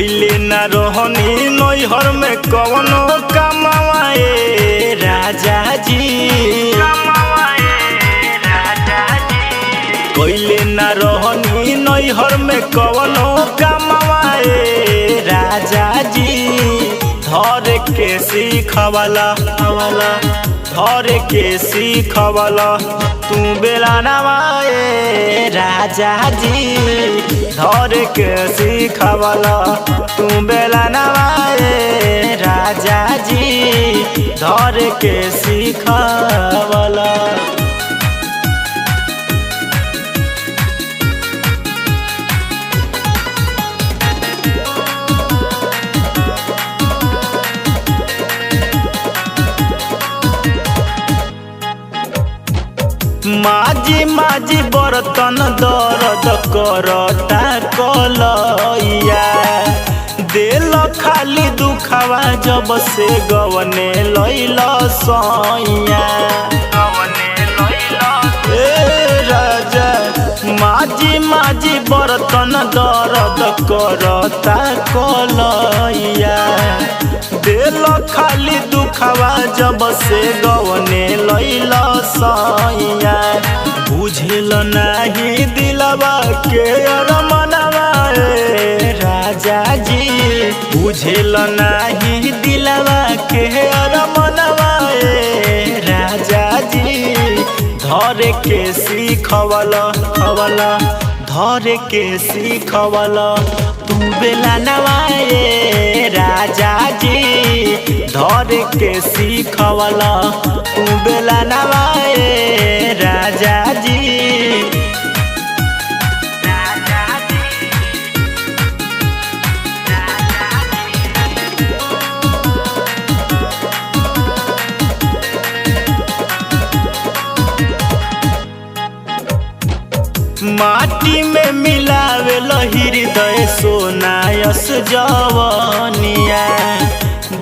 कोइले न रहनी नैहर में कवनो कमाए राजा जी। कोइले न रहनी नैहर में कवनो कमाए राजा जी। धर के सीखवाला धर के सीखवाला तू बेला नवाए राजा जी। धर के सीखवाला तू बेला नवाए राजा जी। धर के सीखवाला माजी माजी बर्तन दर्द करता कलैया। दिल खाली दुखावा जब से गवने लैल सैया। राजा माजी माजी बर्तन दर्द करता कलैया। दिल खाली दुखावा जब से गवने लैल सैया। बुझल नाही दिलवा के अरमनवा राजा जी। बुझल नाही दिलवा के अरमनवा राजा जी। धर के सीखवाला धर के सीखवाला तू बेला नवाए राजा जी। धर के सीखवाला तू बेला नवाए राजा जी। माटी में मिलावे हृदय सोनायस जवनिया।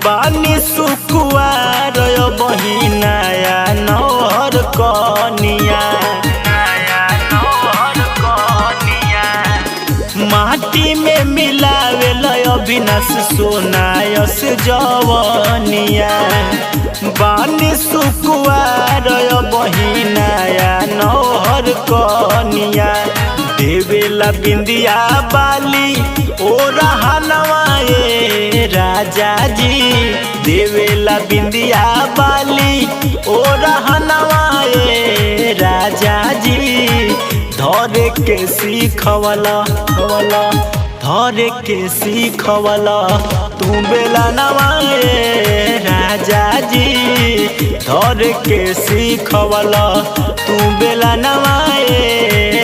बानी सुकुआर बहिनाया नौहर कनिया। माटी में मिलावे अविनाश सोनायस जवनिया। बानी सुकुआर बहिनाया नौहर कनिया। देवेला बिंदिया बाली ओ रहनवाए राजा जी। देवेला बिंदिया बाली ओ रहनवाए राजा जी। धर के सीखवाला धर के सीखवाला तू बेला नवाए राजा जी। धर के सीखवाला तू बेला नवाए